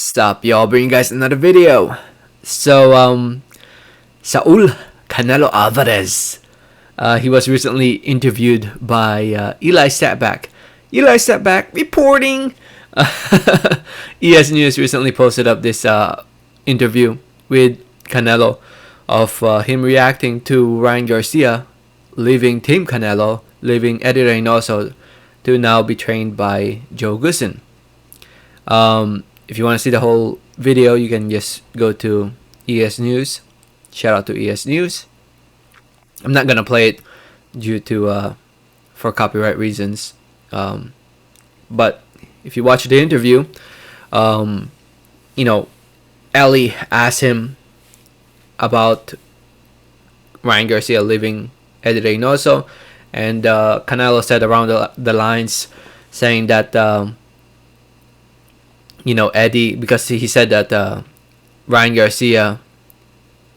Stop, y'all, bring you guys another video. So, Saul Canelo Alvarez. He was recently interviewed by Eli Setback. Eli Setback reporting. ES News recently posted up this interview with Canelo of him reacting to Ryan Garcia leaving Team Canelo, leaving Eddy Reynoso to now be trained by Joe Goossen. If you want to see the whole video, you can just go to ES News. Shout out to ES News. I'm not gonna play it due to for copyright reasons. But if you watch the interview, Ellie asked him about Ryan Garcia leaving Eddy Reynoso, and Canelo said around the lines, saying that Eddy, because he said that Ryan Garcia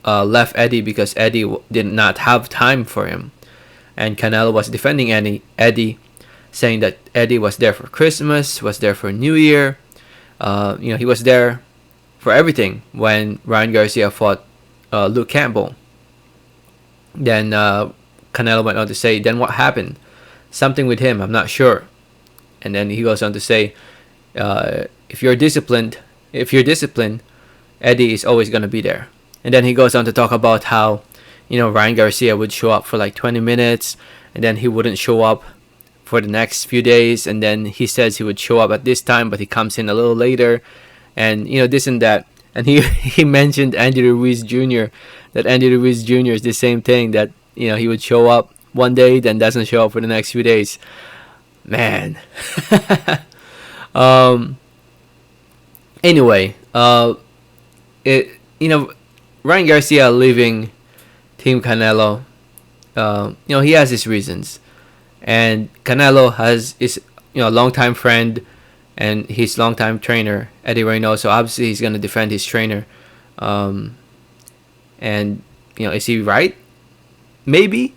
left Eddy because Eddy did not have time for him, and Canelo was defending Eddy, saying that Eddy was there for Christmas, was there for New Year, he was there for everything when Ryan Garcia fought Luke Campbell. Then Canelo went on to say, then what happened? Something with him, I'm not sure. And then he goes on to say, if you're disciplined, Eddy is always going to be there. And then he goes on to talk about how, Ryan Garcia would show up for like 20 minutes, and then he wouldn't show up for the next few days. And then he says he would show up at this time, but he comes in a little later, and this and that. And he mentioned Andy Ruiz Jr., that Andy Ruiz Jr. is the same thing, that he would show up one day, then doesn't show up for the next few days. Man. Anyway, Ryan Garcia leaving Team Canelo, he has his reasons, and Canelo is a longtime friend, and his longtime trainer Eddy Reynoso. Obviously, he's gonna defend his trainer, and is he right? Maybe,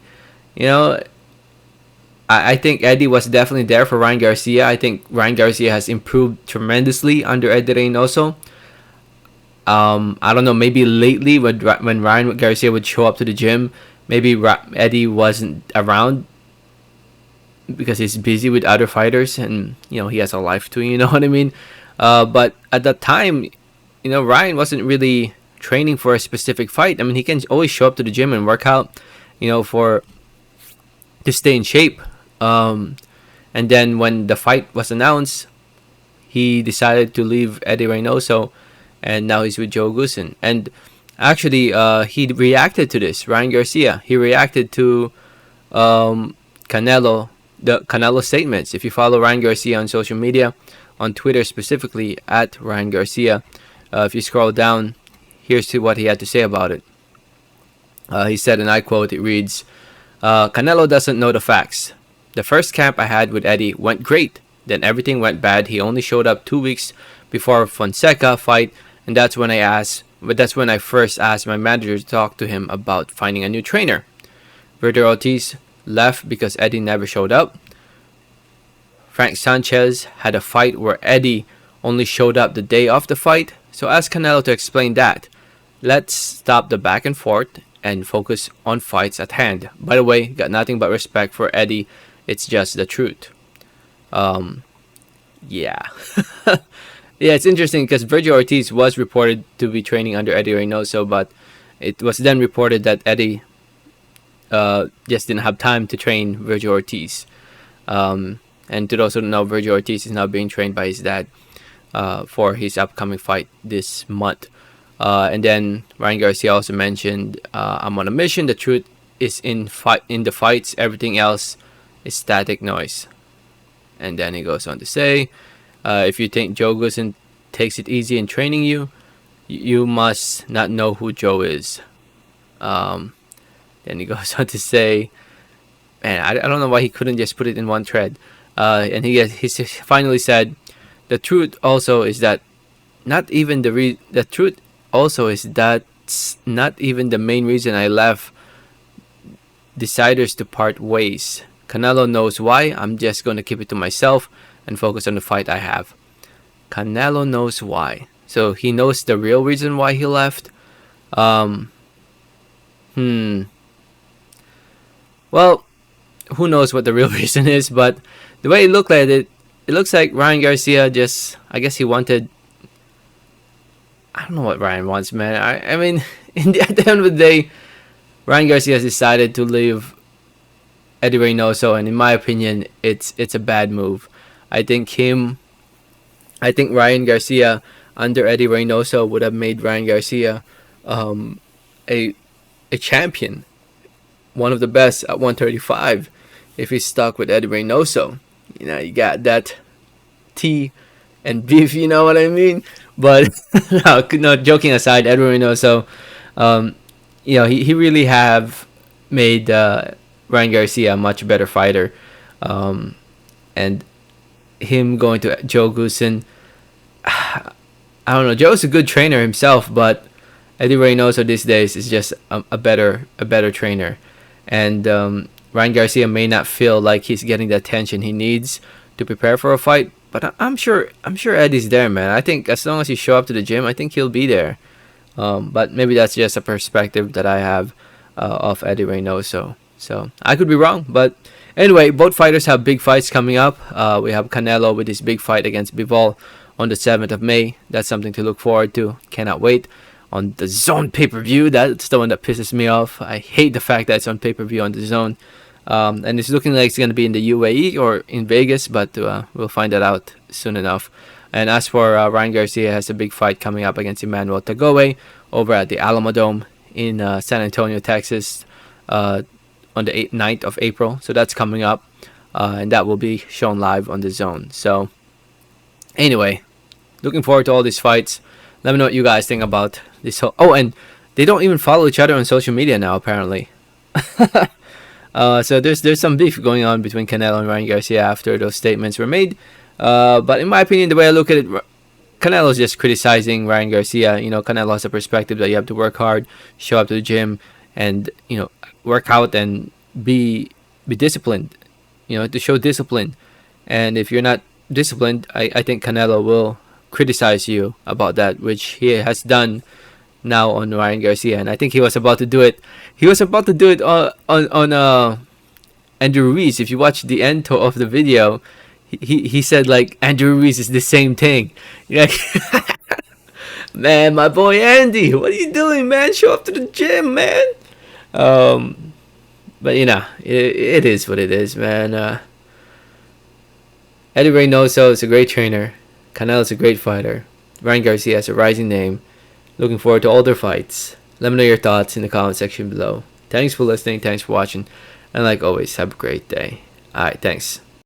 I think Eddy was definitely there for Ryan Garcia. I think Ryan Garcia has improved tremendously under Eddy Reynoso. I don't know, maybe lately when Ryan Garcia would show up to the gym, maybe Eddy wasn't around because he's busy with other fighters, and he has a life too, you know what I mean? But at that time, Ryan wasn't really training for a specific fight. I mean, he can always show up to the gym and work out, to stay in shape. And then when the fight was announced, he decided to leave Eddy Reynoso, and now he's with Joe Goossen. And actually, he reacted to this. Ryan Garcia, he reacted to the Canelo statements. If you follow Ryan Garcia on social media, on Twitter specifically, at Ryan Garcia, if you scroll down, here's what he had to say about it. He said, and I quote, it reads, Canelo doesn't know the facts. The first camp I had with Eddy went great. Then everything went bad. He only showed up 2 weeks before Fonseca fight, and that's when I first asked my manager to talk to him about finding a new trainer. Verder Ortiz left because Eddy never showed up. Frank Sanchez had a fight where Eddy only showed up the day of the fight. So ask Canelo to explain that. Let's stop the back and forth and focus on fights at hand. By the way, got nothing but respect for Eddy. It's just the truth. Yeah. Yeah, it's interesting because Vergil Ortiz was reported to be training under Eddy Reynoso, but it was then reported that Eddy just didn't have time to train Vergil Ortiz. And to those who don't know, Vergil Ortiz is now being trained by his dad for his upcoming fight this month. And then Ryan Garcia also mentioned, I'm on a mission. The truth is in the fights. Everything else is static noise. And then he goes on to say, if you think Joe Goossen takes it easy in training you, you must not know who Joe is. Then he goes on to say, man, I don't know why he couldn't just put it in one thread. And he finally said, the truth also is that not even the truth also is that's not even the main reason I left deciders to part ways. Canelo knows why. I'm just going to keep it to myself and focus on the fight I have. Canelo knows why. so he knows the real reason why he left. Um, hmm. Well, who knows what the real reason is, but the way it looked at it, it looks like Ryan Garcia just, I guess he wanted, I don't know what Ryan wants, man. I mean, at the end of the day, Ryan Garcia has decided to leave Eddy Reynoso, and in my opinion, it's a bad move. I think him, I think Ryan Garcia under Eddy Reynoso would have made Ryan Garcia um, a a champion, one of the best at 135. If he's stuck with Eddy Reynoso, you got that tea and beef. You know what I mean? But no, joking aside, Eddy Reynoso, um, he really have made Ryan Garcia a much better fighter, and him going to Joe Goosen, I don't know. Joe's a good trainer himself, but Eddy Reynoso these days is just a better trainer, and Ryan Garcia may not feel like he's getting the attention he needs to prepare for a fight. But I'm sure Eddie's there, man. I think as long as you show up to the gym, I think he'll be there. But maybe that's just a perspective that I have of Eddy Reynoso. So I could be wrong, but anyway, both fighters have big fights coming up. We have Canelo with his big fight against Bivol on the 7th of May. That's something to look forward to. Cannot wait. On the Zone pay-per-view, that's the one that pisses me off. I hate the fact that it's on pay-per-view on the Zone. And it's looking like it's going to be in the UAE or in Vegas, but we'll find that out soon enough. And as for Ryan Garcia, has a big fight coming up against Emmanuel Tagoe over at the Alamo Dome in San Antonio, Texas, on the 9th of April. So that's coming up, and that will be shown live on the Zone. So anyway, looking forward to all these fights. Let me know what you guys think about this whole... Oh, and they don't even follow each other on social media now, apparently. So there's some beef going on between Canelo and Ryan Garcia after those statements were made. But in my opinion, the way I look at it, Canelo's just criticizing Ryan Garcia. Canelo has a perspective that you have to work hard, show up to the gym, and work out and be disciplined. To show discipline. And if you're not disciplined, I think Canelo will criticize you about that, which he has done now on Ryan Garcia, and I think he was about to do it. He was about to do it on Andrew Ruiz. If you watch the end of the video, he said like Andrew Ruiz is the same thing. Like, man, my boy Andy, what are you doing, man? Show up to the gym, man. But it is what it is, man. Eddy Reynoso is a great trainer. Canelo is a great fighter. Ryan Garcia has a rising name. Looking forward to all their fights. Let me know your thoughts in the comment section below. Thanks for listening. Thanks for watching. And like always, have a great day. Alright, thanks.